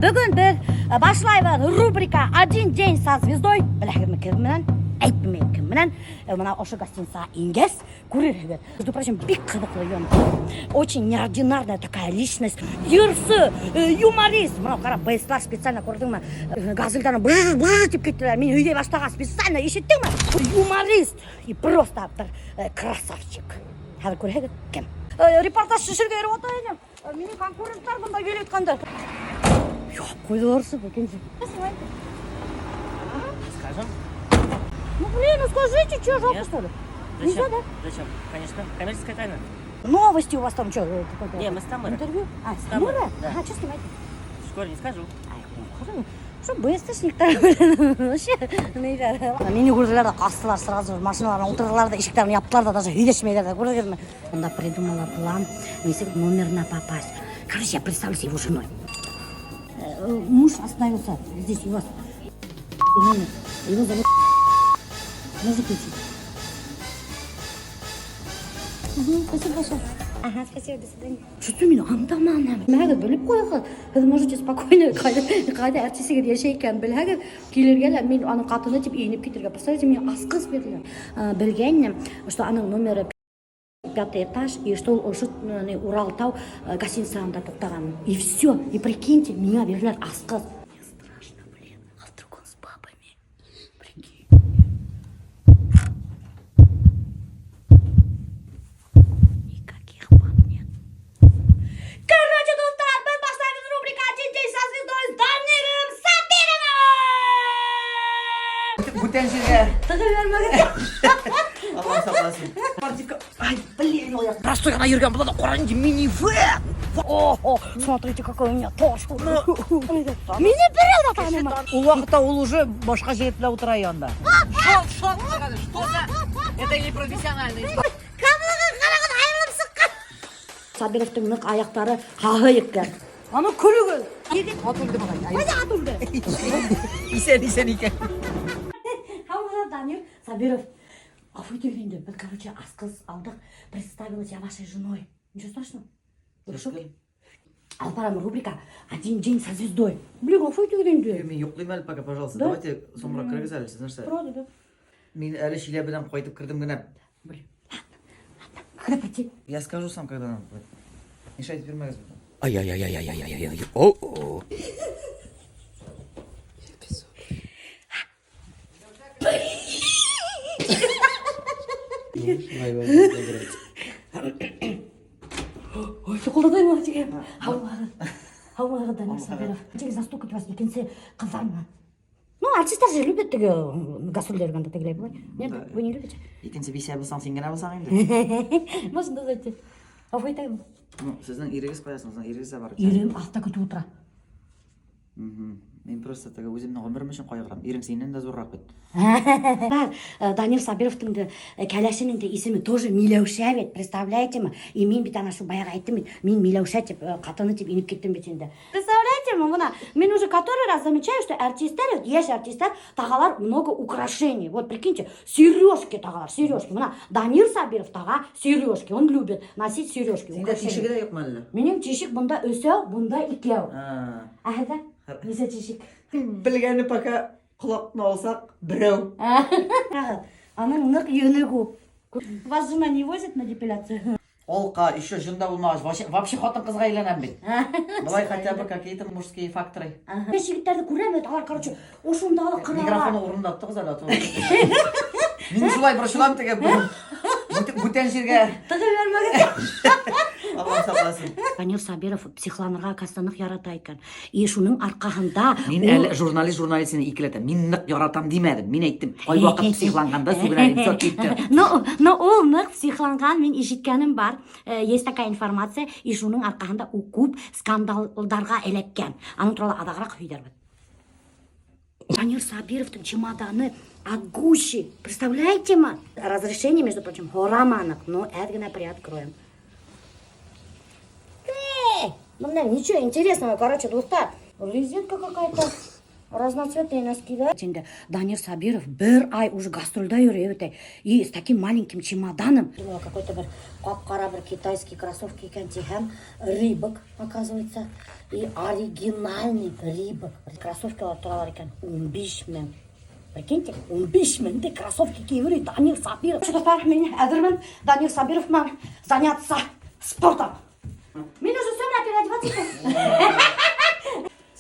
Бүгін біз башлайбыз рубрика «Один день со звездой». Біләгірмі кімінен, әйтпімей кімінен. Мына ошы гостиница ингес, көрер. Между прочим, бик қыдықлы ем. Очень неординарная такая личность. Ерсы, юморист. Мына қара бейслар специально көрдің ма? Газылданы бұжыр теп кеттілер. Мен үйде баштаға специально ешеттің ма? Юморист. И просто бір красавчик. Хәзір көрер кім? Репортаж шешірге еріп отайын. Менің конкуренттар бұнда келіп қанды. Yok, koyuyorsun bakın. Скажем? Ну блин, ну скажите, что жалко что ли? Нельзя, да? Зачем? Конечно, коммерческая тайна. Новости у вас там что? Не, мы с Тамарой. Интервью? А, с Тамарой, Тамарой? да. Ага, что снимаете? В школе не скажу. Что быстро вообще, мені көрділерді қастылар сразу машиналарына отырдылар да ешіктарын яптылар да даже үйдешмейлер да көрдіңіз ме? Онда придумала план, если номер на попасть. Короче, я представлюсь его женой. Муж остановился здесь у вас. Его зовут... Можно включить? Спасибо большое. Ага, спасибо, до свидания. Что меня андаманам? Мәгі біліп қойғы. Сіз можете спокойно қайда әртісіге деше екен біләгі. Келергелі мен аның қатыны деп еніп кетерге. Представьте, мне асқыз берділер. Білгенім, что аның номері 5-й этаж, и что Уралтау гостиницасында тоқтаған. И все. И прикиньте, меня берділер асқыз. Мне страшно, блин. А вдруг он с бабами? Прикинь. Никаких баб нет. Короче, достар, мы поставим рубрика «Один день со звездой» с Данилом Сабировым! Бүтән жерге. Тығы бермеген. Аллах сақласын. Ай, блин, я простой на Юрген, была на минивэн. О, смотрите, какой у меня тош. Мини берет атаныма. У уақытта ол уже башқа жерде отыр аяғында. Что за... Это не профессиональный. Қабылған қараған айырылып сыққан. Сабировтың нық аяқтары қағы еккен. Аны күлігіл. Атылды маған. Қайда атылды? Исен екен. Қабылған Данил Сабиров. А вы дегенде, мы, короче, асқыз алдық, представилась я вашей женой. Ничего страшного? Вы в шоке? Алпарам рубрика «Один день со звездой». Блин, а вы дегенде? Мен жоқлаймын әлі пока, пожалуйста. Да? Давайте соңырақ кіргіз әлі, сіз нәрсе. Правда, да? Мен әлі Шилябідан қайтып кірдім гінә. Блин, ладно. Когда пойти? Я скажу сам, когда надо. Мешайте бермәгіз. Ай-яй-яй-яй-яй-яй-яй. О-о. Ой, соқылдадай ма деген. Хаумағы Данил Сабиров. Через застукать вас екенсе қызарма. Ну, артистер же любят гастрольдер ганда тегілей бұлай. Нет, вы не любите? Екенсе бейсия болсаң, сен гінә болсаң енді. Можно дозайте. А вы айтайын. Сіздің ерегіз қоясың, сіздің ерегіз бар. Ерім ақта күтіп отыра. Мен просто өзімнің ғұмырым үшін қоя қырам. Ерің сенен де зоррақ бет. Данил Сабировтың кәләшінің есімі тоже Милеуша бет, представляете ма? И мен бит ана шу баяғы айттым, мен Милеуша деп қатыны деп еніп кеттім бет енді. Представляете ма, мына, мен уже который раз замечаю, что артистер, еш артистер, тағалар много украшений. Вот прикиньте, сережки тағалар, сережки. Мына Данил Сабиров таға сережки, он любит носить сережки. Сенде тишігі де yok мәлі? Менің тишік бұнда өсеу, бұнда икеу. Ағада, несе тишік? Білгені пока құлақтың алсақ, біреу. Аның нық енігу. Вас жена не возит на депиляцию? Олқа, еще жында болмағаш, вообще қатын қызға үйленем бен. Бұлай хотя бы какие-то мужские факторы. Жігіттерді көрем, алар, короче, ошындалы қыралар. Микрофоны орындап тұғыз әлі. Мен солай бір шылам теге бүтен жерге. Тығы бермеген. Аллах сақласын. Данил Сабиров психланырға кастанық ярата екен. И шуның арқағында... Мен әлі журналистіне икілетім. Мен нық яратам демедім. Мен айттым, қой уақыт психланғанда сөгілерім сот кетті. Но ол нық психланған, мен ешіткенім бар. Есть такая информация, и шуның арқағында у көп скандалдарға элеккен. Аның туралы адағырақ үйдер бід. Данил Сабировтың чемоданы от Гуччи. Представляете ма? Разрешение, между прочим, хораманок. Но әдгіна приоткроем. Ну, ничего интересного, короче, достар. Резинка какая-то. разноцветные носки, да? Şimdi Данир Сабиров бір ай уже гастрольда жүреді. И с таким маленьким чемоданом. Какой-то бір қап-қара бір китайский кроссовки екен тихем. Рибок, оказывается. И оригинальный рибок. Кроссовкалар тұралар екен. 15 000. Прикиньте, 15 000 кроссовки киевли Данир Сабиров. Что достар, мен әзірмін Данир Сабировмен заняться спортом. Мен уже все переодеваться.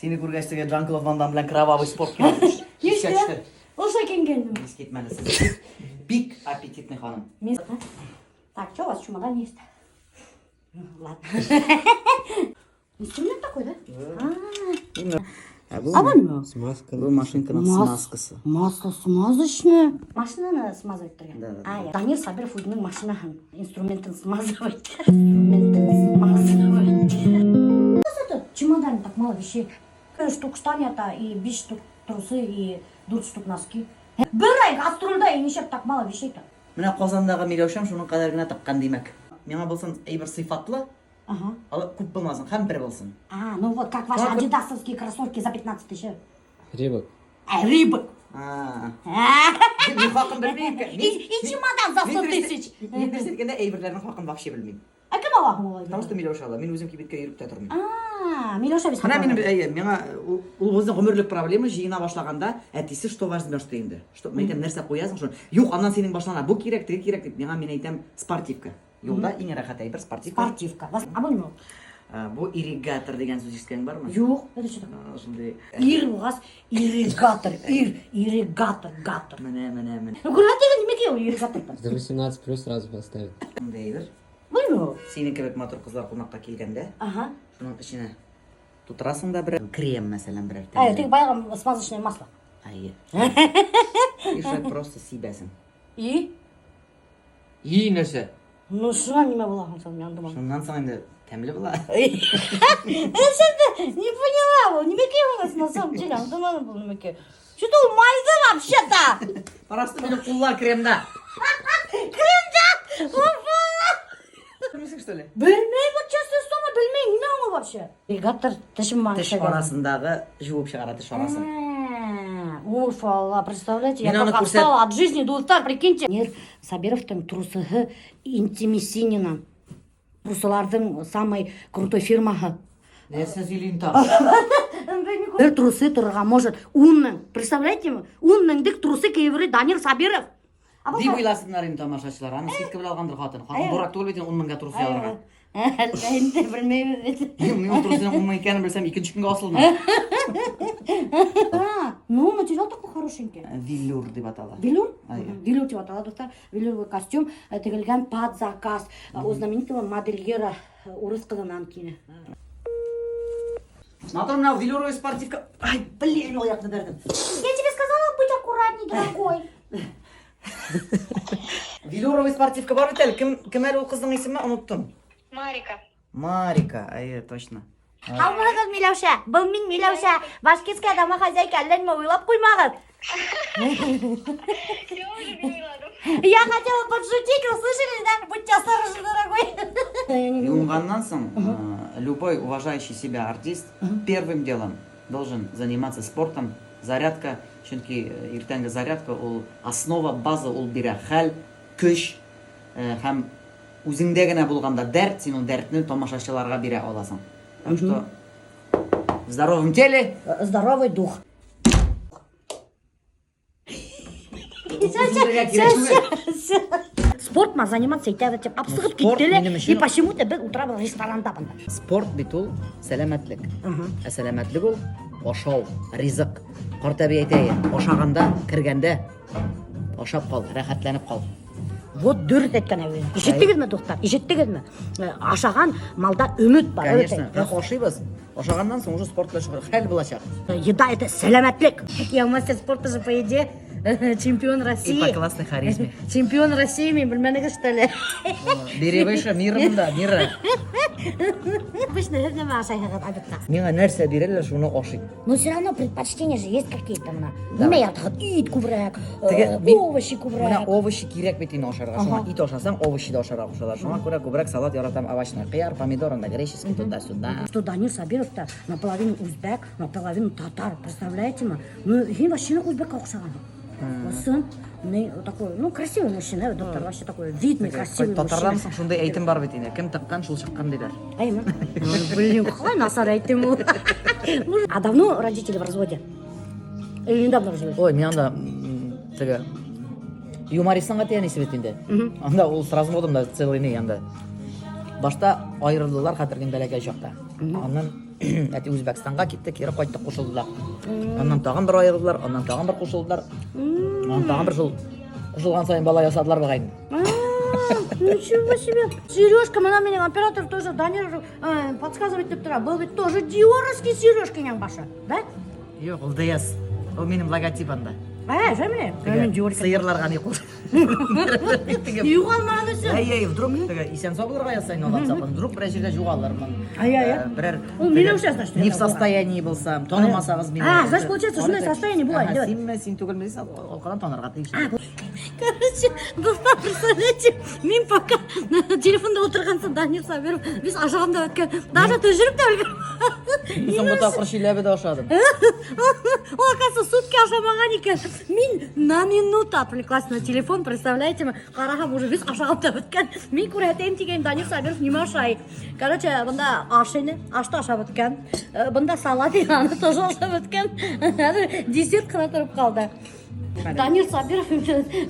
Сені көргәштіге Жан-Клод Ван Дам білән кровавый спорт келеді. Нешті? Осы кенгенім. Біз кетмәлісіз. Бик аппетитный ханым. Так, что у вас чемодан есть? Ладно. Инструмент такой, да? А вон ему? Смазка. Бұл машинканың смазкасы. Масло смазочное. Машинаны смазывать тұрген. Да. Данир Сабиров өзінің машинаның инструментін смазывать. Инструментін смазывать. Что это? Чемодане так мало вещей. 5 штук штанята и 5 штук трусы и 2 штук носки. Бір ай гастрольда и нешеп так мало вещей-то. Мына Қазандағы Милеушам шуның қадар гына тапқан демек. Меңа болсын әйбір сыйфатлы, ал көп болмасын, һәм бір болсын. Ну вот как ваши адидасовские кроссовки за 15 000. Рибок. Рыбок. Мен хақын білмеймін. И чемодан за 100 000. Мен берсе дегенде әйбірлердің хақын вообще білмеймін. А кім алатын олай? Потому что Милеуш ала, мен өзім кибетке йөріп тә тормайм. Милеуша без Мына менің меңа ул өзінің ғұмырлық проблема жиына башлаганда, әтисе что важно что инде. Что мен әйтәм нәрсә қоясың шуны. Юк, аннан сенің башлана бу кирәк, теге кирәк дип. Меңа мен әйтәм спортивка. Юлда иң рәхәт әйбер спортивка. Спортивка. А бұл не? Бу ирригатор деген сүз ишеткән бармы? Юк, это что такое? Шундый. Ир булгас, ирригатор, ирригатор, гатор. Менә. Күрә дигән нимәгә ул ирригатор? За 18+ сразу поставить. Шундайдыр. Бұл не? Синең кебек матур кызлар кунакка килгәндә, Ага. шуның içine тутырасың да бер крем мәсәлән берәр Теге баягы смазочное масло. Айе. И шәп просто сибәсең. И? И нәрсә? Ну шуна нимә була һәм мен думам. Шуннан соң инде тәмле була. Не поняла, нимәгә булмас на самом деле, думам бу нимәгә. Что-то у майда вообще-то. Просто минем куллар кремда. Крем Bilmiyorsun что ли? Bilmeyim, вот честное слово, bilmeyim. Ne ama вообще? Ирригатор тишим Теш арасындағы жуып шығара теш арасын. Уфала, представляете, Мен я аны как көрсет- отстала от жизни до устар, прикиньте. Нер Сабировтың трусығы Интимисинина. Трусылардың самый крутой фирмаһы. Нәрсә сөйлейін та? Бір трусы тұрға может унның. Представляете ме? Унның дик трусы кейбірі Данир Сабиров. Дип уйласыннар инде тамашачылар. Аны скидка белән алгандыр хатын. Хатын дурак түгел бит, 10 меңгә трус ялырга. Енді білмеймін. Мен трусының 10 мең икәнен белсәм, икенче көнгә асылмы? Ну, материал такой хорошенький. Виллюр дип атала. Велюр? Ай. Велюр деп аталады достар. Велюровый костюм тігілген под заказ у знаменитого модельера орыс қызынан кейін. Смотри, на велюровый спортивка. Ай, блин, ул якны бердем. Я тебе сказала быть аккуратней, дорогой. Велюровый спортивка бар бит әле. Кем әле ул кызның исеме? Оныттым. Марика. Марика, ай, точно. Алмағыз Миләүшә, бұл мен Миләүшә. Башкирская домохозяйка, әлләнме ойлап қоймағыз. Я уже не ойладым. Я хотела подшутить, услышали, да? Будьте осторожны, дорогой. Юнганнан соң, любой уважающий себя артист первым делом должен заниматься спортом. Зарядка, чөнки иртәнге зарядка ул основа, база ул бирә. Хәл, көч һәм үзеңдә генә булганда дәрт, син ул дәртне тамашачыларга бирә аласың. Так что в здоровом теле Здоровый дух. Спортма заниматься итәбе деп абсығып Спорт киттеле. минем И өчен- почему-то бер утра был ресторанда бында. спорт бит ул сәламәтлек. Ә сәламәтлек ул ашау, ризык. Карт әби әйтә, ашаганда, кергәндә ашап кал, рәхәтләнеп кал. Вот дөрт әйткән әуен. Ишеттегезме, достар? Ишеттегезме? Ашаган малда өмет бар. Конечно, ашыйбыз. Ашаганнан соң уже спорт белән шөгыль хәл булачак. Еда это сәламәтлек. Я мастер спорта же по еде. Чемпион России. И по классной харизме. Чемпион России мен білмәнігіз что ли? Бери выше, мирымда, мира. Обычно не ашайғыға обедқа. Миңа нәрсә бирәләр, шуны ашыйм. Но все равно предпочтения же есть какие-то мына. Неме ятығыт, ит күбірәк, Мен- овощи Менә күбірәк. овощи кирәк бит инде ашарга. Шуңа ит ашасаң, овощи да ашарга кушалар. Шуңа күрә күбрәк салат яратам, овощной. Кыяр, помидор, анда греческий туда-сюда. Что Данил Сабиров-то наполовину узбек, наполовину татар, представляете ма? Ну, и вообще на узбека оксаган. Сын, такой, ну, красивый мужчина, доктор, вообще такой видный, красивый Татарларның мужчина. шундай әйтем бар бит инде. Кем тыккан, шул чыккан диләр. Ай, ну, блин, қалай насар әйттім ол. А давно родители в разводе? Или недавно развелись? Ой, мен анда теге юмористтан тиян исеп инде. Анда ул с разводом да целый не анда. Башта айырылдылар хәтергән бәләкәй чакта. Аннан әти Үзбәкстанга китте, кире кайттык кушылдылар. Аннан тагын бер айырылдылар, аннан тагын бер кушылдылар. Аннан тагын бер кушылган сайын бала ясадылар багайны. Ничего себе. Сережка, мына менің оператор тоже, Данир подсказывать деп тұра. Был ведь тоже диоровский Сережканың башы, да? Юк, ул ДС. Ул минем логотип анда. Шәміне? Мен диорка. Сыерларга не кул. Юғалмаған өсі. Ай, вдруг теге исән сауларга ясайын алам сапын. Вдруг бер җирдә югаллармын. Берәр. Ул Миләүшә, значит. Не в состоянии булсам, танымасагыз мине. Значит, получается, шундай состояние бывает, да? Син түгелме дисәң, алкадан танырга тиеш. Короче, достар, представляете, мен пока телефонда отырғансын Данир Сабиров, біз ажағымда өткен, даже ты жүріп те үлгермей. Соңғы тапқыр шиләбе дә ашадым. Ол, оказывается, сутки ашамаған екен. Мен на минуту отвлеклась на телефон, представляете ма? Қарағам уже біз ашағымда өткен. Мен көрәтейін деген Данир Сабиров неме ашай. Короче, бұнда ашыны, ашты ашап өткен. Бұнда салат аны тоже ашап өткен. Десерт қана тұрып қалды. Данир Сабиров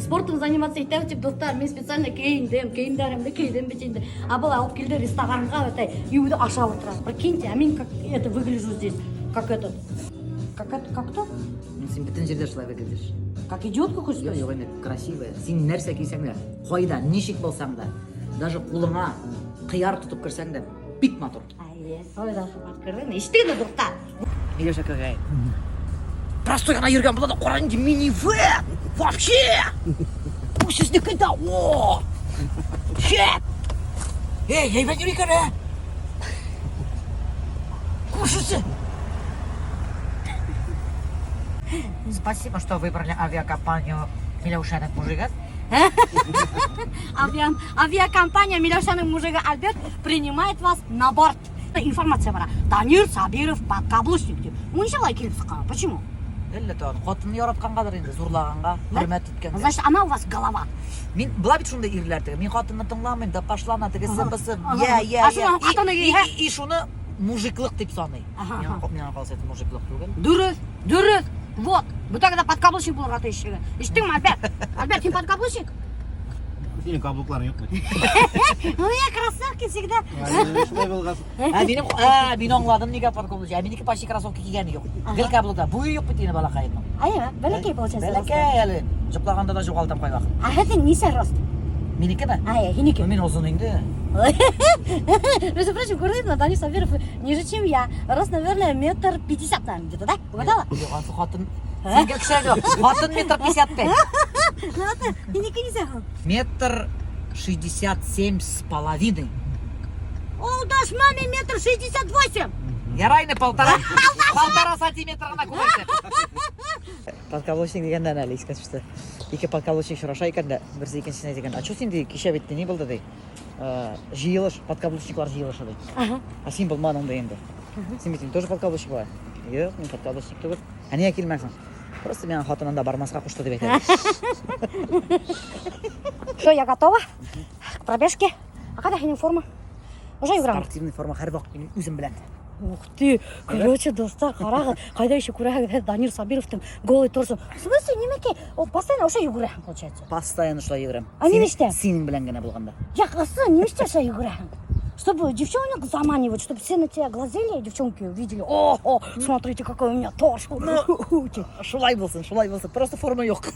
спортом заниматься етем деп достар, мен специально киімдерімді кидім бітенді. А бұл алып келді ресторанға өтай, үйді аша отырады. Прикиньте, а мен как это выгляжу здесь, как этот, как кто? Син бөтен җирдә шулай выглядишь. Как идиотка хочешь Юк, сказать? юк, эми красивая. Син нәрсә кисәң дә, кайда, ничек булсаң да, даже кулыңа кыяр тотып керсәң дә, бик матур. Ай, сойда открыли, иштегенде достар. Миләүшә көгәй. Простой гына йөргән була да караңды минивэн. Вообще! Бу сезнеке да. О! Шет! Эй, я не рикара. Кушайте. Спасибо, что выбрали авиакомпанию Миләүшәнең мужигы. Авиакомпания Миләүшәнең мужигы Альберт принимает вас на борт. Информация бар. Данир Сабиров подкаблучник деп. Он ничего килеп сыккан. Почему? Әллә тагын хатын яраткангадыр инде, зурлаганга, хөрмәт иткән. Значит, она у вас голова. Мин була бит шундай ирләр теге. Мин хатынны тыңламыйм да пашлана тегесе бысы. Ага. А шуның хатыны кийһә? И шуны мужиклык дип саный. Ага. Миңа калса это мужиклык түгел. Дөрес. Вот. Бу тогда подкаблучник булырга тиеш. Иштеңме, Альберт? Альберт, син подкаблучник? Синең каблукларың юкмы? У меня кроссовки всегда. Шулай булган. Мин аңладым нигә подкаблучник. Минеке почти кроссовка кигәне юк. Гел каблукта. Буе юк бит инде балакайның. Ай, бәләкәй получается. Бәләкәй әле. Җоклаганда да югалтам кайвак. А это не рост. Минекеме? Ай, хинеке. Мин озын инде. Между прочим, курит на Данир Сабиров ниже, чем я. Рост, наверное, 1,50 м, наверное, где-то, да? Угадала? Юган хатын. Сингә кешәгә. Хатын 1,55 м. Ладно, хинеке не сахал. 1,67,5 м. О, дашь маме 1,68 м. Ярайны полтора сантиметр гына күрсәт. Подкаблучник дигәндә әле искә төште. Ике подкаблучник шураша икән дә, берсе икенчесенә дигән. А чё син ди кичә бит ни булды ди? Җыелыш, подкаблучниклар җыелышы ди. Ага. А син булмадың да инде. Син бит тоже подкаблучник була. Юк, мин подкаблучник түгел. А нигә килмәсең? Просто миңа хатынында бармаска кушты дип әйтәләр. Что, я готова к пробежке? А когда хинең форма? Уже играем. Спортивный форма һәр вакыт минем үзем белән. Ух ты, короче, достар, қарағы, қайда еще күрәгі Данир Сабировтың голый торсын. В смысле, немеке, ол постоянно уже югірәң, получается. Постоянно шулай йөгерәм. А немештә? Синең белән генә булганда. Я қасы, немештә шай югірәң. Чтобы девчонок заманивать, чтобы все на тебя глазели, девчонки увидели. О, смотрите, какой у меня торс. Шулай булсын, просто форма юк.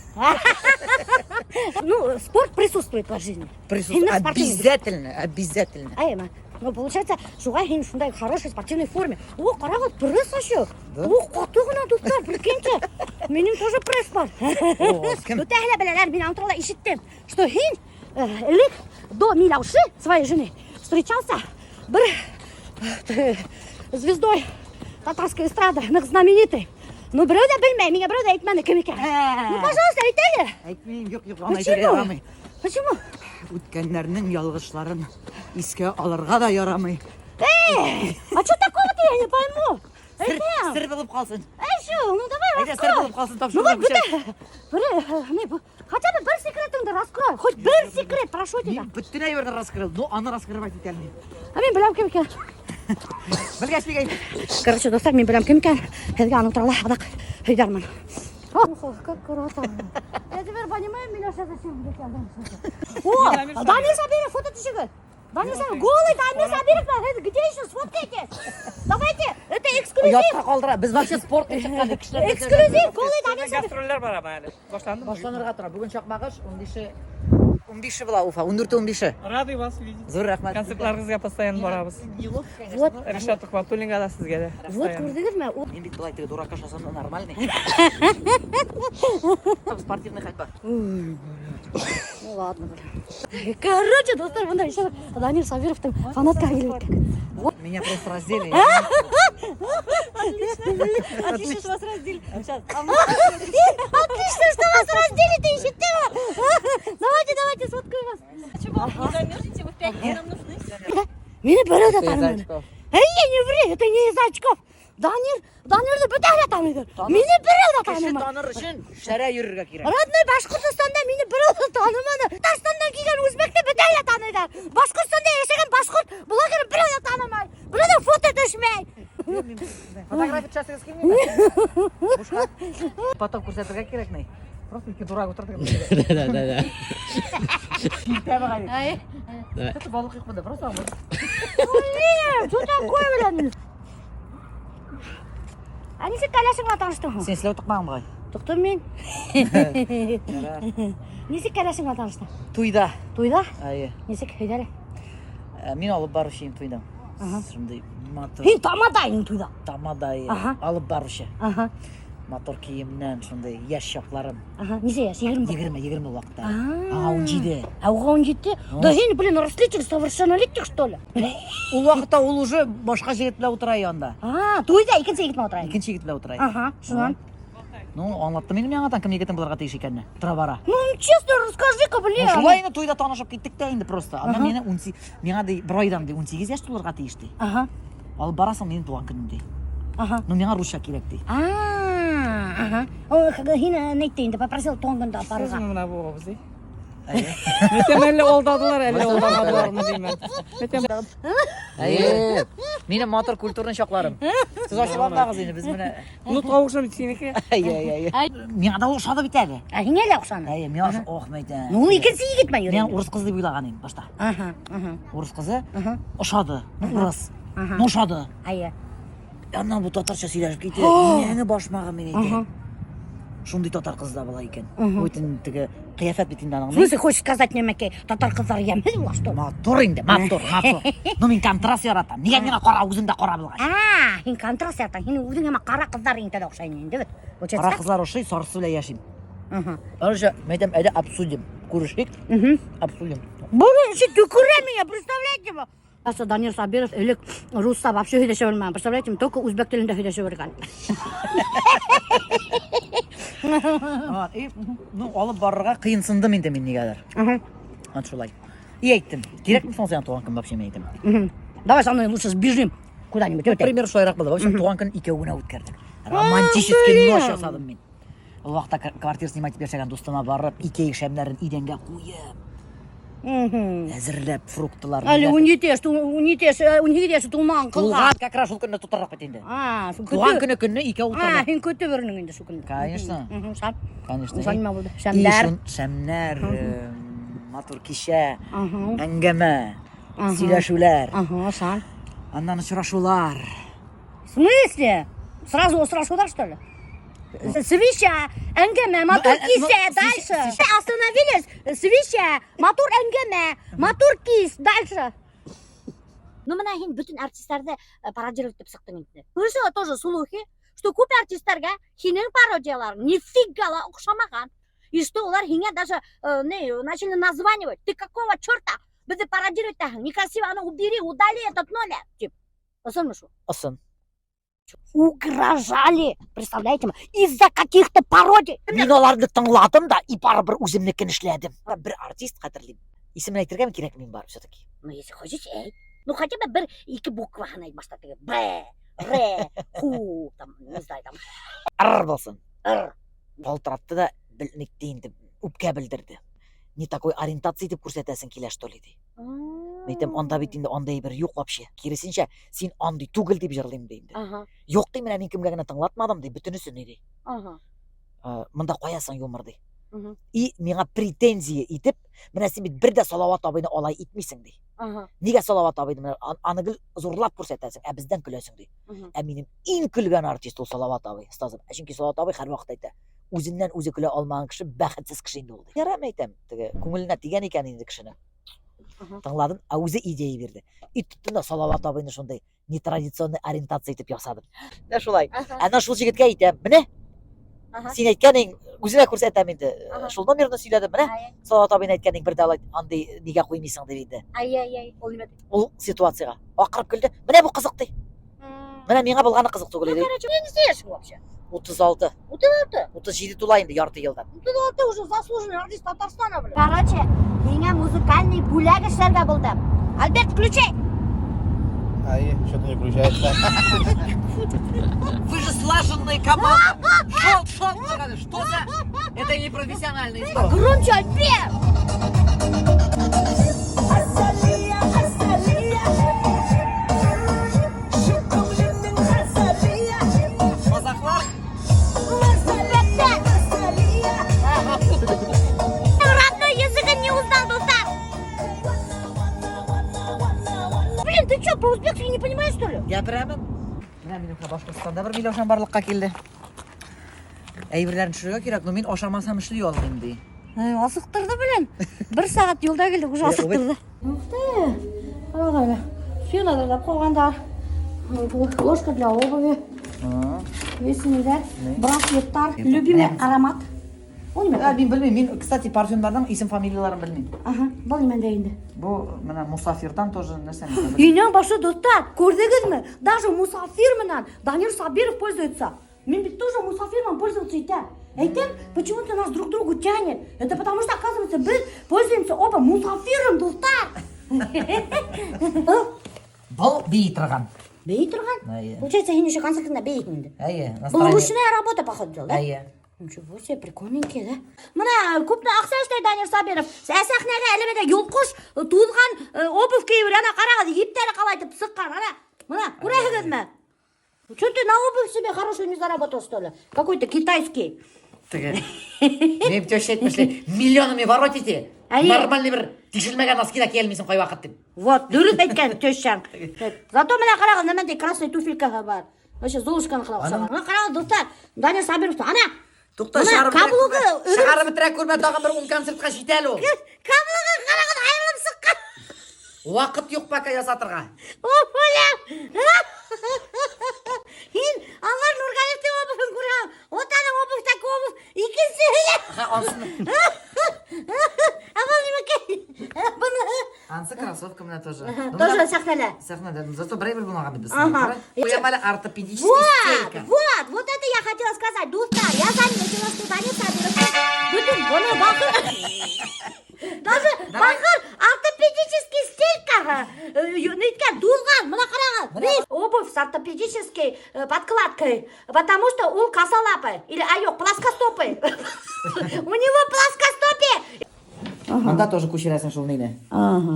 Ну, спорт присутствует в жизни. Присутствует. Именно спортивный. Обязательно. Ай, Ну, получается, шугай хин шундай хорошей спортивной форме. О, карагат пресс еще. О, катыгына достар, прикиньте. Менің тоже пресс бар. Ну, тәхле білелер, мен антурала ишіттім, что хин элек до Милауши своей жены встречался бір звездой татарской эстрады, знаменитый. Ну, біреу де білмей, менге біреу де айтмады кім екен. Ну, пожалуйста, айтайы. Айтмеймін, жоқ, Почему? Почему? Өткенлерінің ялғышларын еске алырға да ярамай. А что такого-то я не пойму? Айтайым. Сыр болып қалсын. Что, ну давай Сыр раскрой. болып қалсын, Ну вот, хотя бы бір секретіңді раскрой. Хоть бір секрет, прошу тебя. Бүттін әйверді раскрыл, но аны раскрывать етелмейм. А мен білем кім екен. Білгәшпек айт. Короче, достар, мен білем кім екен. Хәзге аны тұрала, адақ өйдармын. Ох, как круто. Я теперь понимаю, Милаша зачем здесь я. О, Дамир Сабиров, фото тысячи. Дамир Сабиров, голый Дамир Сабиров, где еще сфоткайте? Давайте, это эксклюзив. Ятқа қалдыра, біз вообще спортқа шыққан кішілер. Эксклюзив, голый Дамир Сабиров. Гастрольлер бар ama әлі. Башланды ма? Башланырға тұра, бүгін шақмағыш, 15-ші бұла Уфа, 14-15-ші. Рады вас видеть. Зор рахмат. Концертларыңызға постоянно барабыз. Вот, Решат Тухватуллинға да сізге де. вот көрдіңіз ме? Мен бит былай тегі дурака жасамда нормальный. Спортивный ходьба. Ну ладно, блин. Короче, достар, мында еще Дамир Сабировтың фанатқа келіп екен. Меня просто раздели. Отлично, что вас раздели. Отлично, что вас раздели, ты еще ты. Давайте, сфоткаю вас. Чего? Не замерзнете, вы в 5 дней нам нужны. Мені біреу де Из танымады. очков. Не ври, это не из очков. Данирді бітәлі таныды. Мені біреу де Кіші танымады. таныр үшін шәрә жүрірге керек. Родной Башқұртстанда мені біреу де танымады. Татарстандан келген өзбекті бітәлі таныды. Башқұртстанда яшеген башқұрт блогер біреу де танымайды. Біреу де фото düşмей. Фотография частығыз келмейді. Потом көрсетірге керек не? Просто екі дурак отырды. Да. Это балық ұйқмады, просто алмайды. Блин, что такое, блин? А несек кәләшіңла таныштың? Сен сілеу тұқмағым ғай. Тоқтым мен. Несек кәләшіңла таныштың? Туйда. Тойда? Айы. Несек өйдәлі? Мен алып барушы ем туйдан. Шындай мотор. Хин тамадайың тойда. Тамадай Аха. алып барушы. Аха. Мотор киімнен шындай яш шапларым. Ага. Несе яш? 20 20 уақытта. Ага, 17. Ауға 17? Да сен, блин, растлитель совершеннолетних, что ли? Ол уақытта ол уже башқа жігіт біле отырай анда. Тойда екінші егітме отырайын. Екінші жігіт біле отырай. Ага, шынан. Ну, аңлатты менің меңатан кім егетін бұларға тейіш екеніне. Тұра бара. Ну, честно, расскажи-ка, блин. Шулай енді тойда танышып кеттік те енді просто. Ана мені меңа бір айдан 18 яш тұларға тейішті. Ага, Алып барасың менің туған күнімде. ага. Ну, меңа руша керек dey. Ага. Хин нейттейінді, попросил тоңғында апарыға. Сөзім мына болғабыз дей. Метем әлі олдадылар, әлі олдамадылар ма деймін. Әйе, менің мотор культурный шоқларым. Сіз ашып алмағыз енді, біз мені... Ұлт қауышын бітсенеке. Әйе. Меңа да ұшады бітәді. Хин әлі оқшаны. Әйе, мен ашы оқымайды. Ну, екінші егітме Мен үйренді. орыс қызды ойлаған ем башта. Ага. Орыс қызы ұшады, орыс. Ұшады. Айы. Яннан бұл татарша сөйләшіп кейті. Неңі башмаға мен екен. Шундай татар қызда бала екен. Өйтін тігі қияфет бетінде В анаңын. смысле, хочешь сказать немеке, татар қыздар емес бұла, что ли? Матор енді, матор. Ну, мен контраст яратам. Неге мені қора, өзіңді қора білғаш. Хин контраст ятан, хин өзің ема қара қыздар еңтеді оқшайын енді, бет. Қара қызлар ошай, сарысы біле яшим. Ага. Короче, мен айтам, әлі обсудим. Көрішік, обсудим. Bunu işi tüküremiyor, представляете mi? Asa Danir Sabirov элек Rus'ta вообще сөйлеше білмеген, представляете ми? Только өзбек тілінде сөйлеше білген. Ну, алып барырға қиынсынды менде мен негедір. Ан шулай. И айттым, керек ме сон сен туған күн вообще мен айттым. Давай со мной лучше сбежим куда-нибудь, өте. Пример шулайрақ болды. В общем, туған күн екеуіне өткердік. Романтический ночь жасадым мен. Ол уақытта квартира снимать бершеген достыма барып, икеи шәмләрін иденге қойып, әзірлеп, фруктыларын. Әлі унитеш туман қылған. Тулған, как раз ол күнді тұтаррақ бетенді. Туған күні күнні екеу отырды. Хин көте бірінің енді шукын. Конечно. Конечно. Санма болды. Шәмдәр. Шәмнәр, матур кише, әңгәмә, сөйләшуләр. Сан. Аннан очрашулар. В смысле? Сразу да, что ли? Свища, әңгәмә, мотор кисе, дальше. Остановились, свища, мотор әңгәмә, мотор кис, дальше. Ну, мына хин бүтін артистерді пародировать етіп сықтың енді. Слышала тоже слухи, что көп артистерге хинің пародиялары нифигала ұқсамаған. И что олар хиңе даже начали названивать. Ты какого черта? Бізді пародировать тахың. Некрасиво, оно убери, удали этот номер. Тип. Ысын шу? Ысын. Угрожали. Представляете? Из-за каких-то пародий. Мен оларды тыңладым да, и барыбір өзімнікін ішледім. Бір артист қатырлеймін. Исімін айтырға керек мен бар все-таки. Ну, если хочешь, эй. Ну, хотя бы бір екі буква ғана баштап деген. Б, Р, Ху, там, не знаю, там. Ыр болсын. Р. Болтыратты да білініктейінді, үпке білдірді. Не такой ориентация етіп көрсетесің келе, что ли, дей. Мен айтам, онда бетінде ондай бір жоқ вообще. Керісінше, сен ондай түгіл деп жырлаймын деймді. Жоқ дей, мен кімге ғана тыңлатмадым дей, бүтінісі не дей. Мында қоясың юмор дей. И меңа претензия етіп, мына сен бірде Салауат абайны олай етмейсің дей. Неге Салауат абайды анығыл зорлап көрсетесің, бізден күлесің дей. Менің ең күлген артист ол Салауат абай, ұстазым. Чөнки Салауат абай һәр вақыт айтты, өзінен өзі күле алмаған кіші бәхетсіз кіші енді болды. Ярам айтам, көңіліне тиген екен енді кішіні. Тыңладым, өзі идея берді. И тұттым да Салауат абайны сондай нетрадиционный ориентация етіп ясадым. Да шулай. Ана шул жігітке айтам, міне, сен айтқаның өзіне көрсетем енді. Шул номерді сөйледім, міне. Салауат абайны айтқаның бірде алайды, андай неге қоймайсың деп еді. Ай, ол неме? Ол ситуацияға ақырып күлді. Міне бұл қызық дей. Міне меңа болғаны қызық түгілі дей. Короче, не істейсің вообще? 36. 36? 37 тулайынды ярты елдан. 36 уже заслуженный артист Татарстана, блин. Короче, меня музыкальный буляк işlerге болдым. Альберт, включай! Ай, что-то не включается. Вы же слаженная команда. Что за... Это не профессиональный язык. Громче, Альберт! Казахлар. Родной язык не узнал, достар! Блин, ты что, по-узбекски не понимаешь, что ли? Гапырамын. Мына менің Башқұртстанда бір Милошан барлыққа келді. Әйбірлерін шыруға керек, но мен ошамасам ішлей олғым дей. Асықтырды, блин. Бір сағат елда келді, уже асықтырды. Ух ты! Филадар да қойғандар. Ложка для обуви. Весенелер, браслеттар, любимый аромат. Ол неме? Мен білмеймін, мен, кстати, парфюмдардың исім фамилияларын білмеймін. Бұл немен дейінді. Бұл, мына Мусафирдан тоже нәрсе. Инен башы достар, көрдіңіз ме? Даже Мусафир менен Данир Сабиров пользуется. Мен ведь тоже Мусафиром пользоваться етем. Айтем, почему-то нас друг к другу тянет. Это потому что, оказывается, мы пользуемся оба Мусафиром, достар. Бұл бей тұрған. Бей тұрған? Получается, сен еще концертында бейтін енді. Бұл ручная работа, походу, дел, да? Ничего себе, прикольненький, да? Мына көпті ақса істей Данир Сабиров. Сәсәхнеге әлемеде елқош туылған обувь киіп, ана қарағады, ептері қалайтып сыққан, ана. Мына, көресіңіз ме? Что ты на обувь себе хорошую не заработал, что ли? Какой-то китайский. Мен тёш етмешли, миллионами воротите. Нормальный бір тишілмеген носкина келмейсің қой уақыт деп. Вот, дұрыс айтқан тёшшаң. Зато мына қарағыз, немендей красный туфелькаға бар. Вообще, Золушканы қылап ұқсаған. Мына қарағыз, достар, Данир Сабировты, ана. Тоқта, шығарып бітірек көрме тағын бір 10 концертқа жетәлі ол. Каблуғы қарағыз, айырылып сыққан. Уақыт жоқ бака ясатырға. Офалям! Хин, Алвар Нургалевтің обувын көрген. Отаның обувтaki обув ikisi öyle. Ama немеке? Ансы кроссовка мына тоже. Тоже сахнада. Сахнада. Зато бір бұлаға бітбісін. Уямалі ортопедический стелька. Вот это я хотела сказать. Достар, я заметила, что Данир Сабиров бүтін бұны бақыр. Даже бақыр ортопедический стелька. Нейткен, дулған, мұна қараңыз. Обувь с ортопедической подкладкой. Потому что он косолапый. Или айок, плоскостопый. У него плоскостопие. Мында тоже көшересің шул нейді.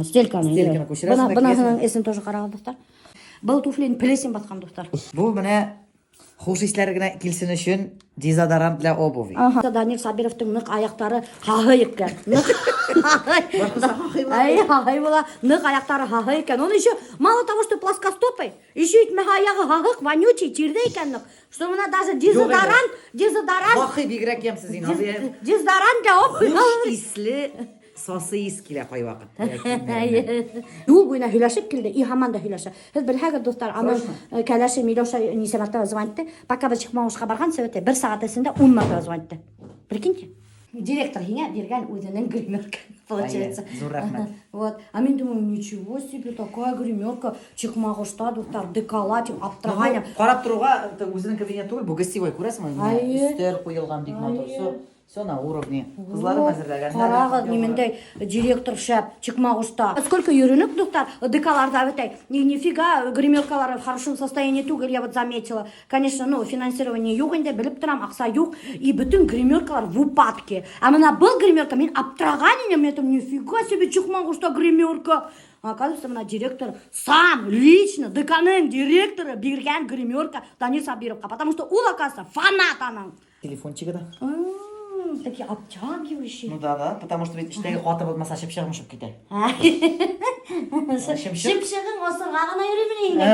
Стельканы. Стельканы көшересің. Бұнағының есін тоже қараған достар. Бұл туфлені пілесен батқан достар. Бұл міне хуш исләргіне келсін үшін дезодорант для обуви. Данир Сабировтың нық аяқтары хағы екен. Хағы бола, нық аяқтары хағы екен. Он еще мало того, что плоскостопый, еще етмі аяғы хағық, вонючий, черде екен нық. Что мына даже дезодорант. Бақы бигірек емсіз ин. Дезодорант для обуви. Хуш ислі Свасыйс килә кай вакыт. Юл буена һөйләшеп килде, и һаман да һөйләшә. Һез белһәгез, достар, аны кәләше Милоша Нисәмәтә звонитты. Пока без чыкмавышка барган сәгате 1 сәгать эсендә 10 марта звонитты. Прикиньте. Директор һиңа биргән үзенең гримеркасын, получается. Зур рәхмәт. Вот. А мен думаю, ничего себе, такая гримерка, чыкмагышта, достар, деколатив, аптыраган. Карап торуга үзенең кабинеты түгел, бу гостевой күрәсезме? Ай. Өстәл куелган бик матур. Все на уровне. Кызларым әзерләгән. Карагыз, нимендәй директор шәп, чыкмагышта. Сколько йөренек, доктор, декаларда бетәй. Нифига, гримеркалары в хорошем состоянии түгел, я вот заметила. Конечно, ну, финансирование юк инде, белеп торам, акса юк, и bütün гримеркалар в упадке. А менә был гримерка, мен аптыраган идем, мен там нифига себе чыкмагышта гримерка. Оказывается, менә директор сам, лично, деканның директоры биргән гримерка Данил Сабировка, потому что ул, оказывается, фанат аның. Телефончигы да. Такие обтягивающие. Ну да, потому что ведь иштәге каты булмаса шыпшыгым шып китә. Шымшыгың осырга гына йөрүме инде?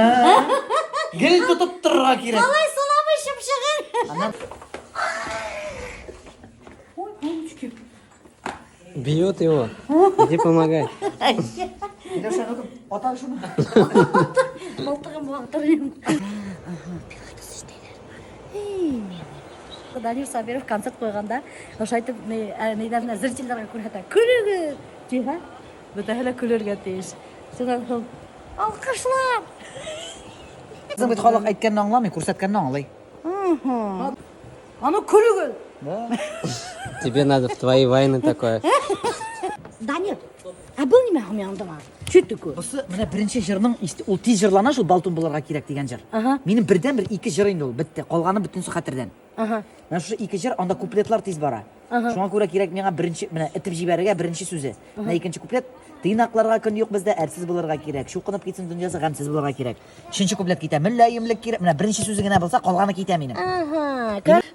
Гел тотып торырга кирәк. Алай саламы шымшыгың. Аннан Ой, мамочки. Бьет его. Иди помогай. Милоша, ну ата шуны. Мылтыгым батырым. Данил Сабиров концерт қойғанда, ошо айтып, нейдәсенә зрительләргә күрһәтә. Күрегез! Диһә. Бөтәһе лә көләргә тиеш. Шуннан соң алкышлап. Син бит халык әйткәнне аңламый, күрсәткәнне аңлый. Аны күрегез! Тебе надо в твои войны такое. Данил, а был нимә һәм яндыма? Чүтүк. Бусы менә беренче җырның ул тиз җырлана шул балтун булырга кирәк дигән җыр. Минем бердән бер ике җыр инде ул, бетте. Калганы бөтенсе хәтердән. Менә шушы ике җыр, анда куплетлар тиз бара. Шуңа күрә кирәк миңа беренче менә этеп җибәрергә беренче сүзе. Менә икенче куплет тыйнакларга көн юк бездә, әрсез булырга кирәк. Шукынып китсен дөньясы гамсез булырга кирәк. Өченче куплет китә, мөлаемлек кирәк. Менә беренче сүзе генә булса, калганы китә минем.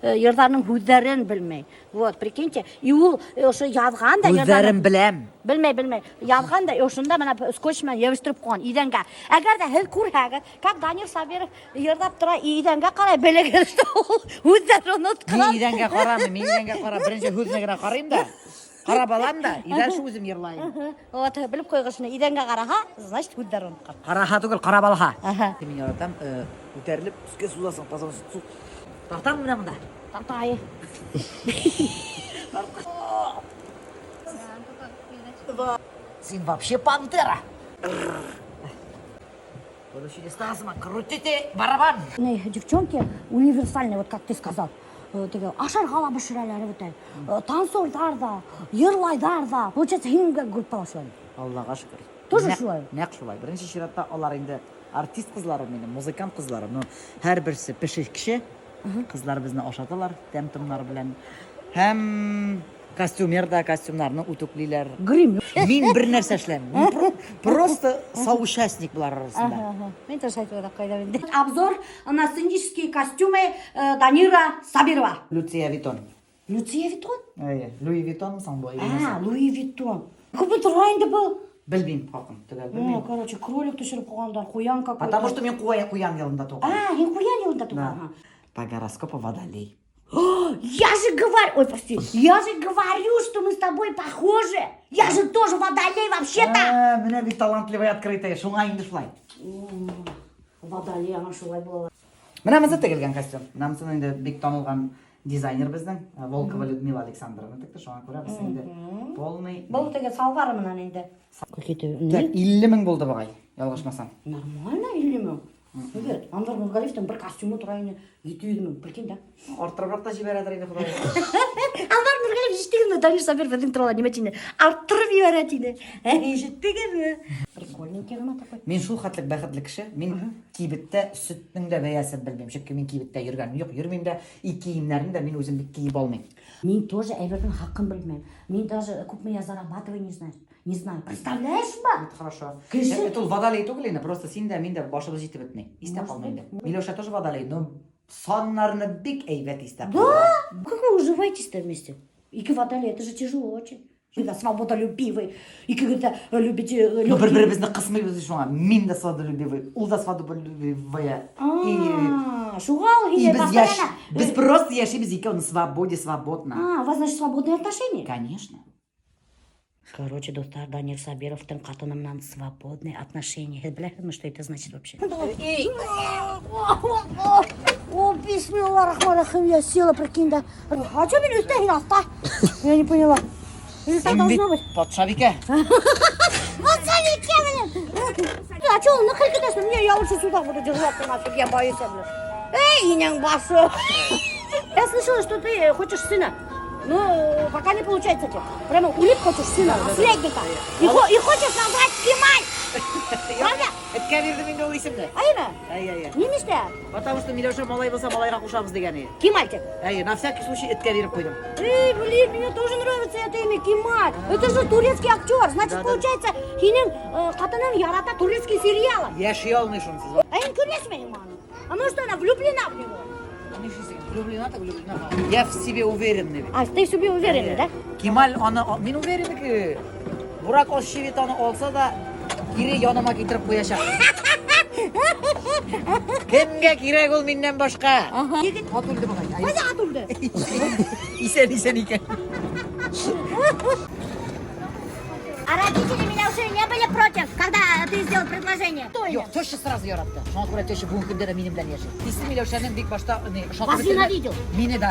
Йырдарның һүзләрен белмәй. Вот, прикиньте, и ул ошо язган да Үзләрем беләм. Белмәй. Язган да ошонда менә скотч менән ябыштырып куйган идәнгә. Әгәр дә һез күрһәгез, как Данил Сабиров йырдап тора, идәнгә карай белегез что үзләре уныткан. Мин идәнгә карамыйм, мин идәнгә карап, беренче һүзне генә карыйм да. Карап алам да, идән шу үзем йырлайм. Вот, белеп койгышны идәнгә караһа, значит үзләре уныткан. Караһа түгел, карап алха. Мин яратам, күтәрелеп, үскә сузасың, таза су. Тартам менә монда. Тартай. Син вообще пантера. Получили стазма, крутите барабан. Не, девчонки универсальные, вот как ты сказал. Теге ашаргала бешерәләр бетә. Танцорлар да, йырлайдар да. Получается, һиңгә группалашалар. Аллага шөкер. Тоже шулай. Нәкъ шулай. Беренче чиратта алар инде артист кызлары минем, музыкант кызларым. Ну, һәр берсе пеше кеше. Кызлар безне ашаталар тәм-томнар белән. Һәм костюмер да костюмнарны утуклилар. Грим. Мин бер нәрсә эшләмим. Просто соучастник булар арасында. Мен тоже айтып кайда инде. Обзор на сценические костюмы Данила Сабирова. Люция Витон. Люция Витон? Луи Витон саңбой. Луи Витон. Күп тора инде был. Белмим, хакын. Төгәл белмим. Короче, кролик төшереп куйгандар, куян какой. Потому что мен куян елында туган. Һин куян елында туган. По гороскопу Водолей. Я же говорю, ой, прости, я же говорю, что мы с тобой похожи. Я же тоже водолей вообще-то. Менә бит талантливый открытая, шуңа инде шулай. Водолей ана шулай була. Менә мында тегелгән костюм. Намсын инде бик танылган дизайнер безнең, Волкова Людмила Александровна тикте, шуңа күрә без инде полный. Был теге салбары менән инде. Какие-то 50 мең булды бугай, ялгышмасам. нормально или мы? Evet, Anvar Nurgalev'ten bir kostümü turayını 700 mü? Прикинь, да? Арттырып та җибәрәдер инде Худай. Anvar Nurgalev җиттегезме? Данил Сабировның турала нимә тине? Арттырып җибәрә тине. Җиттегезме? Прикольненький гына такой. Мин шул хәтлек бәхетле кеше, мин кибеттә сөтнең дә бәясен белмим. Чөнки мин кибеттә йөргәнем юк, йөрмим дә, и киемнәрне дә мин үзем бик киеп алмыйм. Мин тоже әйбернең хакын белмәм. Мин даже күпме я зарабатываю не знаю. Не знаю. Представляешь ба? Это хорошо. Кеше- Это водолей түгел инде, просто син дә мин дә башыбыз җитеп бетми. Истә калмый инде. Милоша тоже водолей, но саннарны бик әйбәт истә. Как вы уживаетесь-то вместе? Ике водолей, это же тяжело очень. Вы свободолюбивый. И когда любите... Ну, бер-беребезне кысмыйбыз шуңа. Мин дә свободолюбивый, ул да свободолюбивая. Шугал И гине без без просто яшибез икәү на свободе, свободно. У вас, значит, свободные отношения? Конечно. Короче, достар, Данир Сабировтың қатынымнан свободные отношения. Білесің, что это значит вообще? О, бисмилла рахман-рахим, я села, прикинь, да. А что меня стягивает аста? Я не поняла. Или так должно быть? Подшавике. Вот смотрите, блин! А что, нахрен кидаешь? Мне я лучше сюда буду держаться, нафиг, я боюсь, блин. Эй, Инян Басу! Я слышала, что ты хочешь сына. Ну, пока не получается тебе. Прямо улип хочешь сына, наследника. И хочешь назвать Кемаль. Правда? Etке verdim indi o isimni. Aynen. Ай. Немеште? Потому что Милеша малай болса малайға қушамыз деген. Кемаль тек. Ай, на всякий случай etке verip қойдым. Эй, блин, мне тоже нравится это имя Кемаль. Это же турецкий актер. Значит, получается, хинин қатының ярата турецкий сериалы. Yaşay olmuşsunuz. А им көресің маму. А может, она влюблена в него? Влюблена. Я в себе уверенный. А ты в себе уверен, да? Kemal ana, men uverdim ki Burak Ozchivit onu olsa da geri yanıma getirip koyacak. Kimge kerak ol menden boshqa? Yigit Atıldı bakayım. hadi atıldı. İsen iken. А родители меня уже не были против, когда ты сделал предложение. Yok, töşü sırası yarattı. Şuna göre töşü bugün günde de benim bilen yaşıyor. İsim Milevşen'in dik başta Возненавидел. Mini de.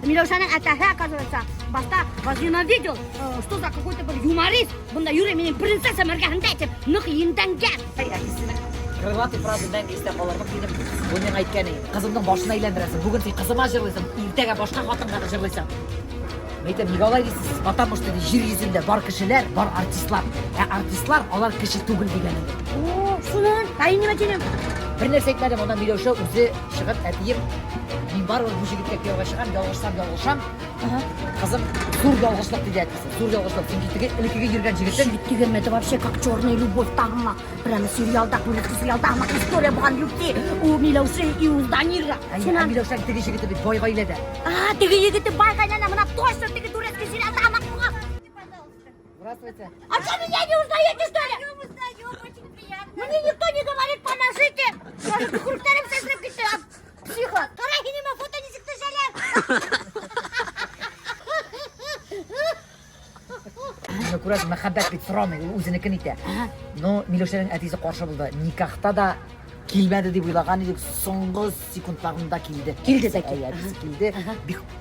Милошаның атағы, оказывается, баста возненавидел, что за какой-то был юморист. Бunda юре менің принцессам іргәһендә етіп, нық ендәнгән. Әкесінің Крылатый фразы мәңгі істеп қалар. Бak benim bunun aytқаны. Kızımның başına eğlendirəsin. Bugün sen kızıma jırlıysan, ertəgə başqa қатынға da jırlıysan. Мейтем, неге дейсіз? Потому что жер yüzünde бар кішілер, бар артистлар. Артистлар, олар кіші түгіл деген. О, шунан, қайын неме тенем? Bir нәрсе айтмадым, ondan Милеша өзі шығып, әтейім, мен бар бұл жігітке күйеуге шығам, ялғышсам. Қызым, зур ялғышлық дейді әтесі. Зур ялғышлық. Сен кеттіге, ілікіге ерген жігіттің. Жігіт деген это вообще как черная любовь тағыма. Прямо сериалда, турецкий сериалда ана история бұған любви у Милеуши и у Данира. Милеша теге жігіті бит бойға иледі. А, теге егіті байқайнана, мына точно теге турецкий сериалда ана бұған. Здравствуйте. А что меня не узнаете, что ли? Я узнаю, очень приятно. Мне никто не говорит, помогите. Даже кухруктерим сестрым кетті. Психо, қарай кинема фото не сікті жалем. Көрәсің, мәхәббәт бит сұрамай, өзінікі нете. Но Милешаның әтесі қаршы болды. Никахта да келмеді деп ойлаған едік, соңғы секундтарында келді. Келді таки. Әтесі келді.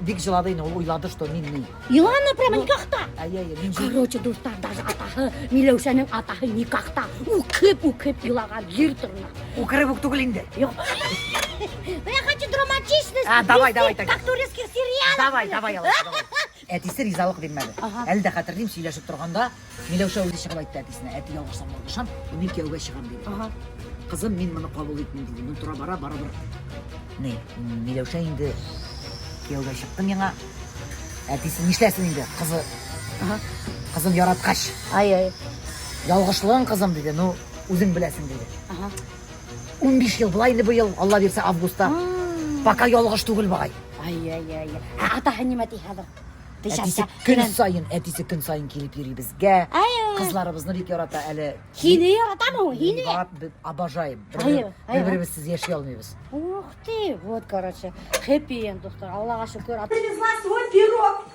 Бик жылады, ол ойлады, что мен не. Илана прямо никахта. Мен Короче, достар, даже атағы, Милеушаның атағы никахта. Укып илаған жер тұрына. Укырып түгіл енді. Я хочу драматичность. Давай, так. Как турецких сериалов. Давай, алып. Әтесі ризалық бермеді. Әлі де қатырдым, сөйлесіп тұрғанда, Милеуша өзі шығып айтты әтесіне. Әті ялғышсам, мен күйеуге шығам дейді. Қызым, мен мұны қабыл еттім дейді. Мен тұра бара бір. Не, Милеуша енді күйеуге шықтым еңа. Әтесі нешләсін енді, қызым яратқаш. Ай. Ялғышлығын қызым дейді, ну, өзің білесің дейді. 15 жыл былай енді бұл, Алла берсе августта. Пока ялғыш түгіл бағай. Ай. Атағы неме дей хадыр? Әтесі күн сайын келіп ери бізге. Қызларыбызны бек ярата әлі. Хине яратамы? Хине? Обожаем. Бір-бірімізсіз яшай алмайбыз. Ух ты, вот, короче, хэппи-энд, достар, Аллаха шүкір. Привезла свой пирог,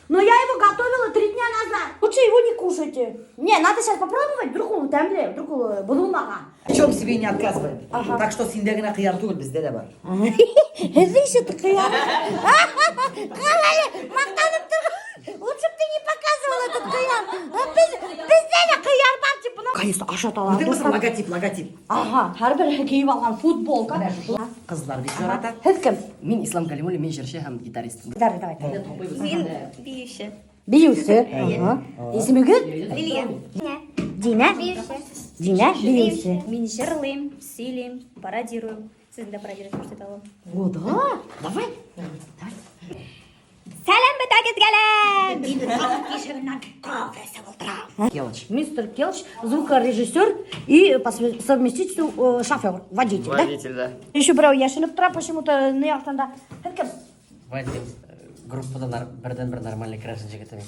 но я его готовила 3 дня назад. Лучше его не кушайте. Не, надо сейчас попробовать, вдруг он тәмле, вдруг бұлылмаған. В чем себе не отказываем. Так что сендегіне қияр түгіл бізде де бар. Видишь, это қияр. Қалай, мақтанып тұр. Лучше бы ты не показывал этот қияр. Бізде де қияр бар, типа. Конечно, ашат алады. Логотип. Ага, әрбір киіп алған футболка. Қызлар бек жарата. Һез кім? Мен Ислам Калимуллин, мен жыршы һәм гитарист. Давай. Мен биюші. Биюші. Исеміңіз? Лилия. Дина. Биюші. Дина биюші. Мен жырлайым, сөйлейм, пародируем. Сізді де пародировать көрсете аламын. О, да? Давай. Сәлем бөтә кезгәләр. Ишігінен кофесі отырам. Келыч. Мистер Келч, звукорежиссер и по совместительству шофер, водитель, да? Водитель, да. Еще біреу яшініп тұра, почему-то не яқтанда. Кім? Водитель. Группада бірден-бір нормальный красный жігітім.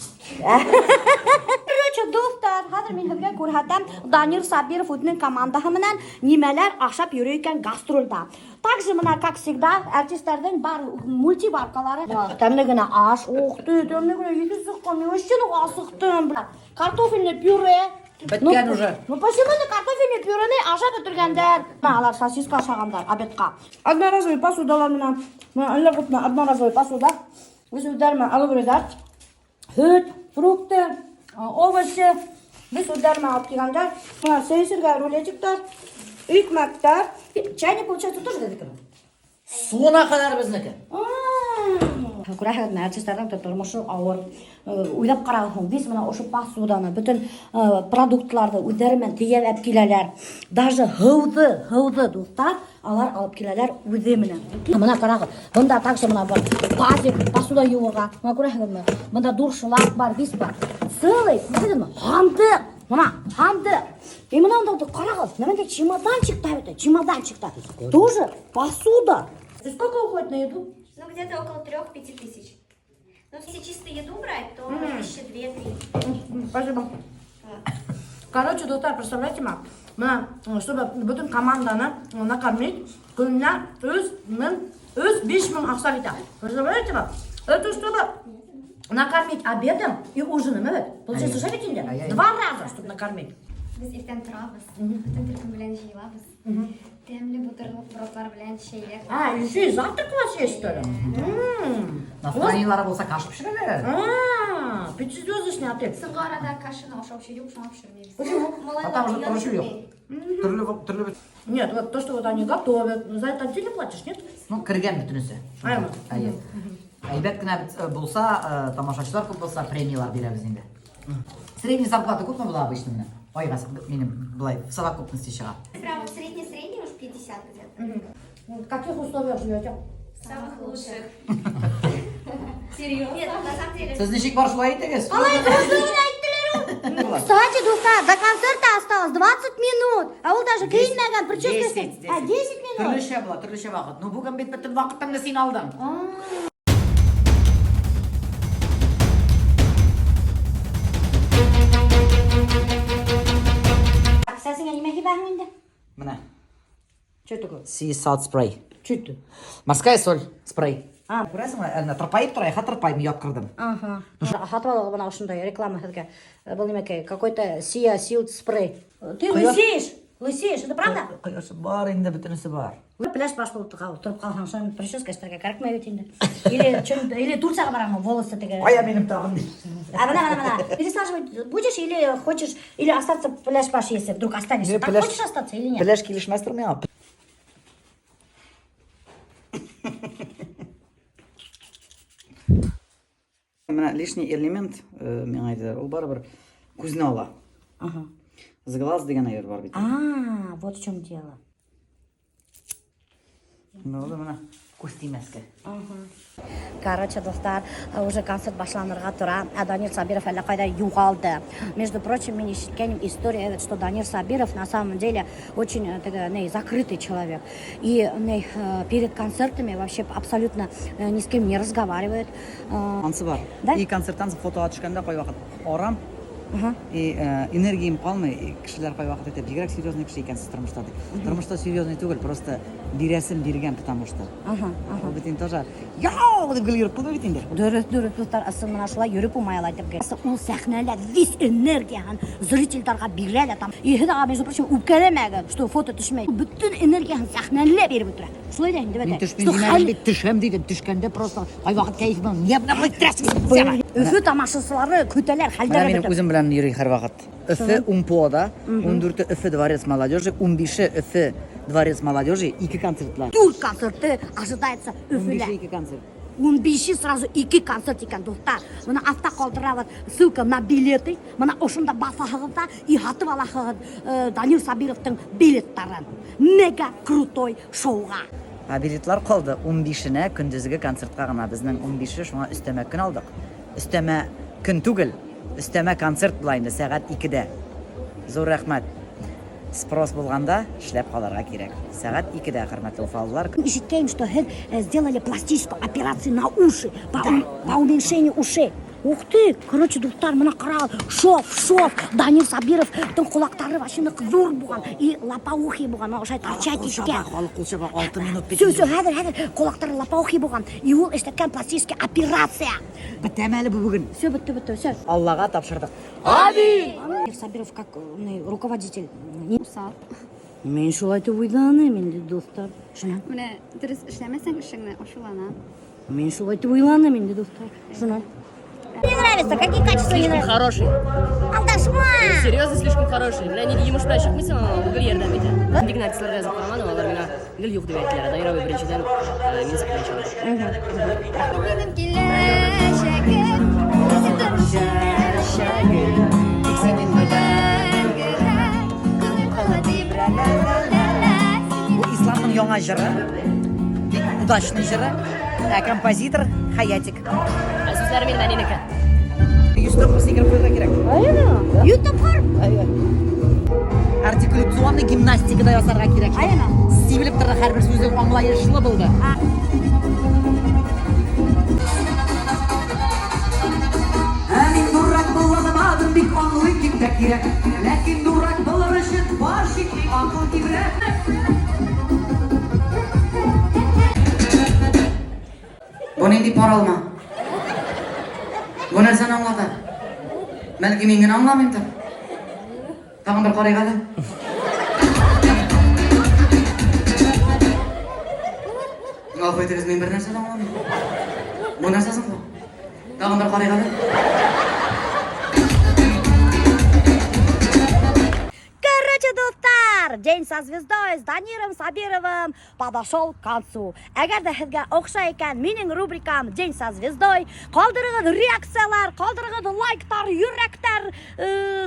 Короче, достар, қазір мен сізге көрсетем Данир Сабиров өзінің командаһы менен немелер ашап йөрөй икән гастрольда. Так также мына, как всегда, артистерден бар мультиваркалары. Тәмлегенә аш, охты, тәмлегенә егіз сыққан, мен вообще асықтым. Картофельный пюре. Біткен уже. Ну почему не картофельный пюрені аша бітіргендер? Алар сосиска ашағандар, обедқа. Одноразовый посудалар менен, әлі құтына одноразовый посуда. Өздерімен алып өреді. Хүт, фрукты, овощи. Біз өздерімен алып келгендер. Сейсірге рулетиктер, икмәктер. Чайник, получается, тоже дедік. Суына kadar біздікі. Күрәхет артистердің тұрмышы ауыр. Уйлап қарағын, біз мына ошы посуданы, бүтін продуктларды өздерімен тиеп әп келелер. Даже хылды достар, алар алып келелер өздемінен. Мына қарағын, бұнда также мына бар тазик, посуда юырға. Мына күрәхет, бұнда дұршылақ бар, біз бар. Целый, хандық. Мына, хандық. И мына ондарды қарағын, немінде чемоданчикта. Тоже посуда. И сколько уходит на еду? Ну, где-то около 3-5 тысяч. Но если чисто еду брать, то 1002-3. Спасибо. Короче, достар, представляете, чтобы bütün команданы накормить, күніне өз 5000 ақша кетеді. Представляете, это чтобы накормить обедом и ужином, получается, уже кетінде? 2 раза, чтобы накормить. Біз ертең тұрамыз, бүтін түркін білән жиылабыз. Тәмлі бұтырлықтар білән шейлер. Еще и завтрак у вас есть, что ли? Настроениялары болса каш пішірілер. 5-звездочный отель. Соңғы арада кашыны ошау пішіріп, шоңа пішірмейміз. Потому что прошу yok. Түрлі. Нет, вот то, что вот они готовят, за это отдельно платишь, нет? Ну, кірген бүтінісі. Әйбет кінә болса, тамашашылар көп болса, премиялар береміз енді. Средний зарплата көп ма бұла обычно мені? Ойға, менің бұлай, в совокупности шыға. Прямо средний уж 50 где-то. В каких условиях живете? Самых лучших. Серьезно? Нет, на самом деле... Сіз нешік бар шулай етегіз? Кстати, достар, до концерта осталось 20 минут. А ол даже кейінмәген прическасы. 10 минут. Түрліше вақыт. Ну, бүгін бет біттім вақыттан да сен алдың. Сәсіңе немеге бәғын енді? Міне. Че такое? Sea salt spray. Че это? Морская соль спрей. Көресің ба, әліне тұрпайып тұрай, тұрпайым ұяп кірдім. Хатып алғы бана ұшындай реклама хәдге. Бұл немеке, какой-то Sea Salt spray. Ты лысеешь, это правда? Қойырсы бар, енді бүтінісі бар. Пляж баш болып тұрып қалған соң прическа істерге кәрік мәйбет енді. Или Турцияға барамын, волосы теге. Ая менің тағым дейді. Мына. Пересаживать будешь или хочешь, или остаться пляж баш, если вдруг останешься? Так хочешь остаться или нет? Пляж келішмәс тұрмай. Мына лишний элемент, мен айтар, ол барыбір көзіне ала. С глаз деген айыр бар бит. Вот в чем дело. Мына көз тимәске. Короче, достар, уже концерт башланырға тұра. Данир Сабиров әлі қайда юғалды. Между прочим, мен ешіткенім история, что Данир Сабиров на самом деле очень закрытый человек. И перед концертами вообще абсолютно ни с кем не разговаривает. Ансы бар. Да? И концерттан фотоға түшкенде қой вақыт орам. И энергиям қалмай, кішілер қой вақыт етіп, жігерек серьезный кіші екенсіз тұрмышта. Тұрмышта серьезный түгіл, просто бересім берген, потому что. Ол бітін тоже, яу, деп гүл еріп бұлды бітіндер. Дөріс, достар, асын мына шылай үріп ұмайлай деп кәсі. Ол сәхнәлі весь энергиян зрительдарға берелі там. И хедаға, между прочим, үпкелемәген, что фото түшмей. Бүтін энергиян сәхнәлі беріп өтірі. Шылай дейін, деп Мен түшем дейді, түшкенде просто қой вақыт кәйфімен, не бұна бұлай трәсің. Үфі тамашысылары көтелер, хәлдері Менің өзім білән йөрей һәр вақыт. Өфі Умпода, 14-і Өфі Дворец молодежи, 15-і Өфі Дворец молодежи, 2 концертлар. Тур концерты ожидается Өфілі. 15-і 2 концерт. 15-і сразу 2 концерт екен, достар. Мұна авто қалдырауат ссылка на билеты, мұна ошында басағығыда и хатып алақығыд Данир Сабировтың билеттарын. Мега крутой шоуға. Билетлар қалды 15-іне күндізгі концертқа ғана. Біздің 15-і шуңа үстеме күн алдық. Үстеме күн түгіл, үстеме концерт бұлайынды сағат 2-де. Зор рахмет. Спрос болғанда шлеп қаларға керек. Сағат 2-де, құрметті уфалылар. Ишіткейм, что сделали пластическую операцию на уши, по уменьшению ушей. Ух ты, короче, достар, мына карал. Шов. Данил Сабировтың кулактары машина зур булган и лапаухи булган. Ошай торчать икән. Кулчага 6 минут бит. Все, хәзер кулактары лапаухи булган. И ул эшләткән пластический операция. Битәмәле бу бүген. Все, бетте, все. Аллага тапшырдык. Сабиров как руководитель. Усал. Мен шулай дип уйланым инде, достар. Шуна. Менә дөрес эшләмәсәң эшеңне ачулана. Мен шулай дип уйланым инде, достар. Шуна. Не нравится, какие качества не нравятся? Хороший. Алдашма! Серьезно, слишком хороший. Менә ни димеш белән чыкмыйсың, гел ярдәм итә. Бик кісілерге язып карамадым, алар миңа гел юк дип әйттеләр. Данировый беренчедән Минск белән чыгарды. Минем киләчәгем, үзе торчагым. Синең белән генә, күңел калды Бу исламның яңа җыры. Бик удачный җыры. Композитор Хаятик. Сүзләре минем әнинеке. 198 куйга кирәк. Айна. Ютубхар. Артикуляционный гимнастикада ясарга кирәк. Айна. Сибилеп торды һәрбер сүзе аңлаешлы булды. Мин дурак булмадым, бик аңлый китә кирәк. Ләкин дурак булыр өчен бар шикли акыл кибрәк. Bu nindi paralma? Bu narsani anladi. Balki men gina anglamayman. Tag'in bir qarayga hali. G'afur etasiz, men bir narsani anglamayman. Bu narsasini qil. Tag'in bir qarayga hali. Короче, достар, день со звездой с Даниром Сабировым подошел к концу. Әгәр дә һезгә охшай икән минең рубрикам День со звездой, калдырыгыз реакциялар, калдырыгыз лайктар, йөрәктәр,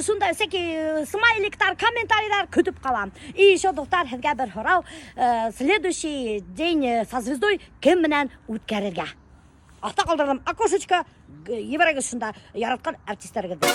шундай всякие смайликтар, комментарийлар көтеп калам. И еще, достар, һезгә бер һорау, следующий День со звездой кем менән үткәрергә? Ата калдырдым, окошечко, ебәрегез шунда яраткан артистларыгызды.